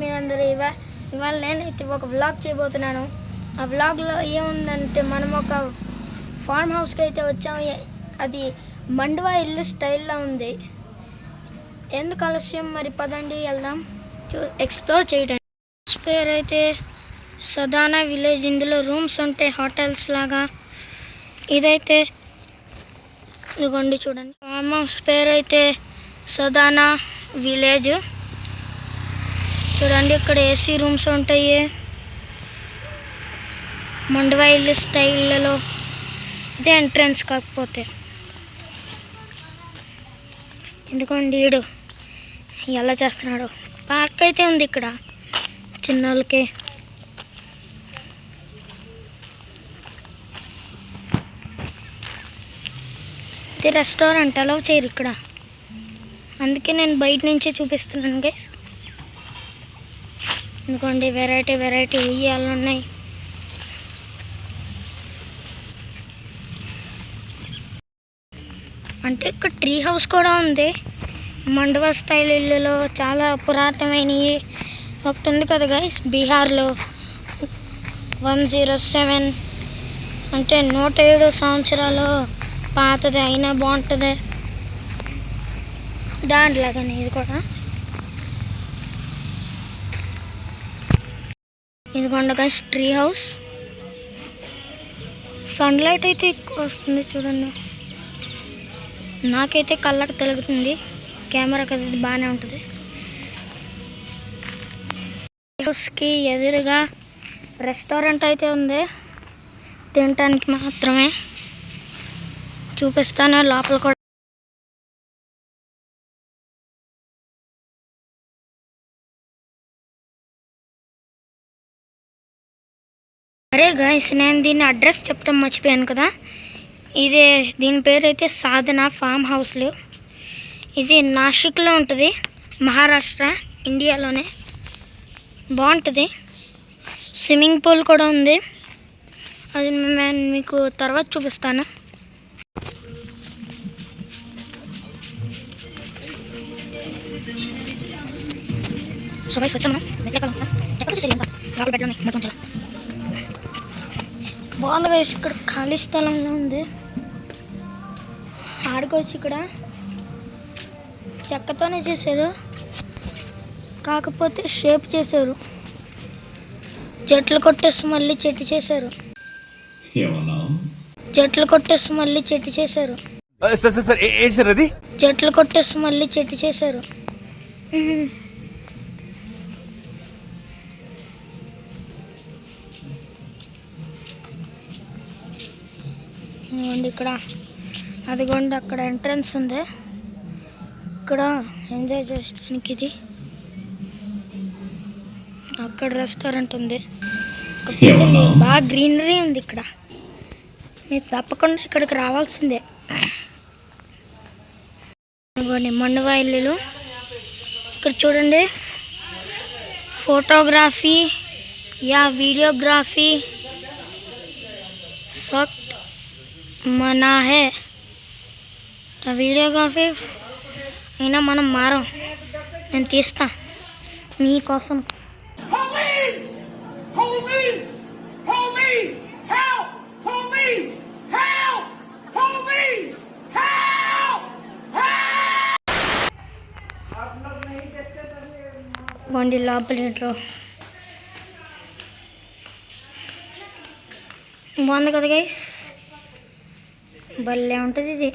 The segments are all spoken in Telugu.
మీరందరూ ఇవాళ నేనైతే ఒక వ్లాగ్ చేయబోతున్నాను. ఆ వ్లాగ్లో ఏముందంటే మనం ఒక ఫార్మ్ హౌస్కి అయితే వచ్చాము. అది మండువా ఇల్లు స్టైల్లో ఉంది. ఎందుకు ఆలస్యం, మరి పదండి వెళ్దాం ఎక్స్ప్లోర్ చేయడానికి. పేరు అయితే సదానా విలేజ్. ఇందులో రూమ్స్ ఉంటాయి హోటల్స్ లాగా. ఇదైతే ఇదిగోండి చూడండి. ఫార్మ్ హౌస్ పేరు అయితే సదానా విలేజ్. చూడండి ఇక్కడ ఏసీ రూమ్స్ ఉంటాయి మండువా ఇల్లు స్టైల్లో. ఇదే ఎంట్రన్స్. కాకపోతే ఎందుకండి వీడు ఎలా చేస్తున్నాడు. పార్క్ అయితే ఉంది ఇక్కడ చిన్నోళ్ళకి. ఇది రెస్టారెంట్ అలౌ చేయరు ఇక్కడ, అందుకే నేను బయట నుంచే చూపిస్తున్నాను గైస్. ఎందుకండి వెరైటీ ఉయ్యాలు ఉన్నాయి. అంటే ఇక్కడ ట్రీ హౌస్ కూడా ఉంది. మండువా స్టైల్ ఇల్లులో చాలా పురాతనమైనవి ఒకటి ఉంది కదా గైస్, బీహార్లో 107 అంటే 107 సంవత్సరాలు పాతది అయినా బాగుంటుంది. దాంట్లాగానే ఇది కూడా. ఇదిగోండి గైస్ ట్రీ హౌస్. సన్లైట్ అయితే ఎక్కువ వస్తుంది చూడండి. నాకైతే కళ్ళకు తెలుగుతుంది, కెమెరాకి అది బాగానే ఉంటుంది. హౌస్కి ఎదురుగా రెస్టారెంట్ అయితే ఉంది, తినటానికి మాత్రమే. చూపిస్తాను లోపల కూడా. అరే గైస్, నేను దీని అడ్రస్ చెప్పడం మర్చిపోయాను కదా. దీని పేరు అయితే సాధన ఫామ్ హౌస్లు. ఇది నాసిక్లో ఉంటుంది, మహారాష్ట్ర, ఇండియాలోనే. బాగుంటుంది. స్విమ్మింగ్ పూల్ కూడా ఉంది, అది నేను మీకు తర్వాత చూపిస్తాను. బాగుంది గైస్. ఇక్కడ ఖాళీ స్థలంలో ఉంది, ఆడుకోవచ్చు. ఇక్కడ చెక్కతోనే చేశారు, కాకపోతే షేప్ చేశారు. చెట్లు కొట్టేసి మళ్ళీ చెట్టు చేశారు. చెట్లు కొట్టేసి మళ్ళీ చెట్టు చేశారు. చెట్లు కొట్టేసి మళ్ళీ చెట్టు చేశారు. ఇక్కడ అదిగోండి అక్కడ ఎంట్రన్స్ ఉంది. ఇక్కడ ఎంజాయ్ చేయడానికి ఇది. అక్కడ రెస్టారెంట్ ఉంది. బాగా గ్రీనరీ ఉంది ఇక్కడ. మీరు తప్పకుండా ఇక్కడికి రావాల్సిందే. ఇదిగోండి మండువా ఇల్లులు. ఇక్కడ చూడండి, ఫోటోగ్రఫీ యా వీడియోగ్రఫీ సఖ్త్ మనా హే. వీడియోగ్రఫీ అయినా మనం మారం, నేను తీస్తా మీకోసం. బాగుంది లోపల ఇంట్లో. బాగుంది కదా గైస్, భలే ఉంటుంది ఇది.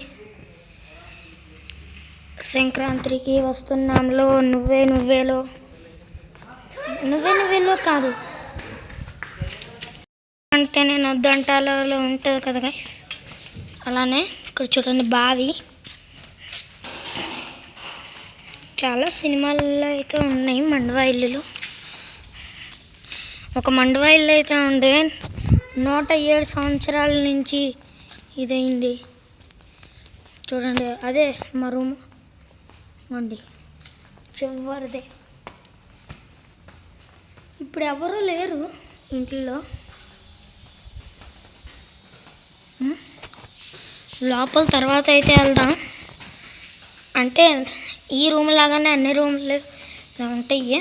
సంక్రాంతికి వస్తున్నాంలో నువ్వేలో కాదు అంటే నేను వద్దంటాలో ఉంటుంది కదా గైస్, అలానే. ఇక్కడ చూడండి బావి. చాలా సినిమాల్లో అయితే ఉన్నాయి మండువా ఇల్లులు. ఒక మండువా ఇల్లు అయితే ఉండే 107 సంవత్సరాల నుంచి ఇదైంది. చూడండి అదే మా రూమ్ అండి, చివరిదే. ఇప్పుడు ఎవరూ లేరు ఇంట్లో. లోపల తర్వాత అయితే వెళ్దాం. అంటే ఈ రూమ్ లాగానే అన్ని రూమ్లు ఉంటాయి.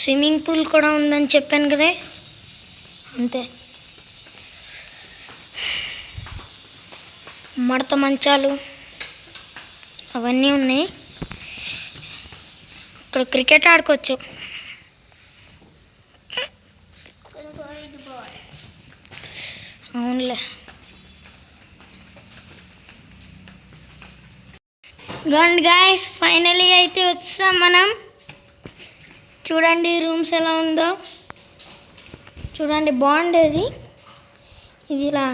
స్విమ్మింగ్ పూల్ కూడా ఉందని చెప్పాను కదా, అంతే. మడత మంచాలు అవన్నీ ఉన్నాయి. ఇక్కడ క్రికెట్ ఆడుకోవచ్చు. అవునులే. గైస్ ఫైనలీ అయితే వచ్చాం మనం. చూడండి రూమ్స్ ఎలా ఉందో చూడండి, బాగుండేది ఇది. ఇలా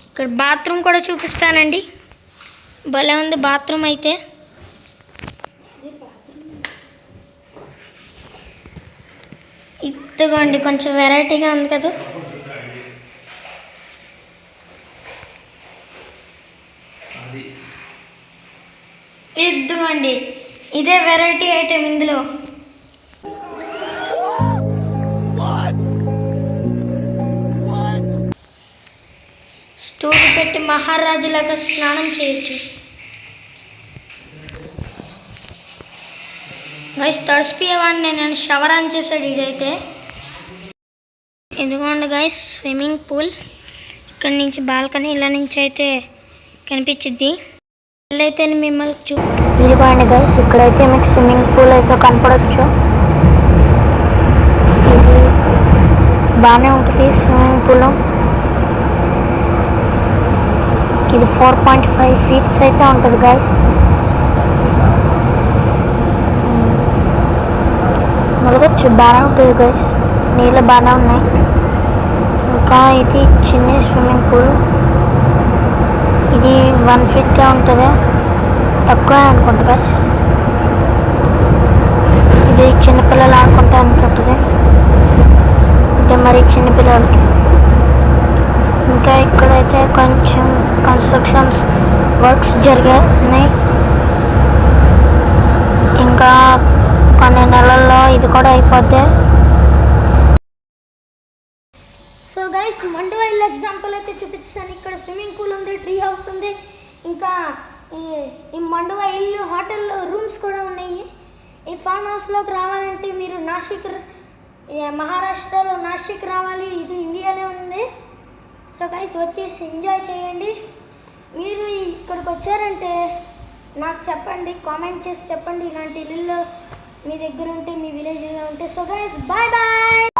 ఇక్కడ బాత్రూమ్ కూడా చూపిస్తానండి, భలే ఉంది బాత్రూమ్ అయితే. ఇదిగోండి కొంచెం వెరైటీగా ఉంది కదా. ఇదిగోండి ఇదే వెరైటీ ఐటెం ఇందులో. స్టూల్ పెట్టి మహారాజులాగా స్నానం చేయొచ్చు. గైస్ తడిసిపోయేవాడిని నేను, షవర్ ఆన్ చేశాడు ఇదైతే. ఇదిగోండి గైస్ స్విమ్మింగ్ పూల్. ఇక్కడ నుంచి బాల్కనీ ఇలా నుంచి అయితే కనిపించింది. అయితే మిమ్మల్ని ఇదిగోండి గైస్, ఇక్కడైతే మీకు స్విమ్మింగ్ పూల్ అయితే కనపడవచ్చు. ఇది బాగానే ఉంటుంది స్విమ్మింగ్ పూల్. ఇది 4.5 feet అయితే ఉంటుంది గైస్. ములగచ్చు, బాగానే ఉంటుంది గైస్, నీళ్ళు బాగానే ఉన్నాయి. ఇంకా ఇది చిన్న స్విమ్మింగ్ పూల్. ఇది 1 feet ఉంటుంది, తక్కువ అనుకుంటా గైస్. ఇది చిన్నపిల్లలు ఆడుకుంటా అనుకుంటుంది, అంటే మరి చిన్నపిల్లలకి. ఇంకా ఇక్కడైతే కొంచెం కన్స్ట్రక్షన్స్ వర్క్స్ జరిగాయి. ఇంకా కొన్ని నెలల్లో ఇది కూడా అయిపోద్ది. సో గైస్ మండువా ఇల్లు ఎగ్జాంపుల్ అయితే చూపించాను. ఇక్కడ స్విమ్మింగ్ పూల్ ఉంది, ట్రీ హౌస్ ఉంది, ఇంకా ఈ మండువా ఇల్లు హోటల్ రూమ్స్ కూడా ఉన్నాయి. ఈ ఫార్మ్ హౌస్లోకి రావాలంటే మీరు మహారాష్ట్రలో నాసిక్ రావాలి. ఇది ఇండియాలో ఉంది. సో గైస్ వచ్చేసి ఎంజాయ్ చేయండి. మీరు ఇక్కడికి వచ్చారంటే నాకు చెప్పండి, కామెంట్ చేసి చెప్పండి ఇలాంటి ఇల్లు మీ దగ్గర ఉంటే, మీ విలేజ్లో ఉంటే. So guys bye bye.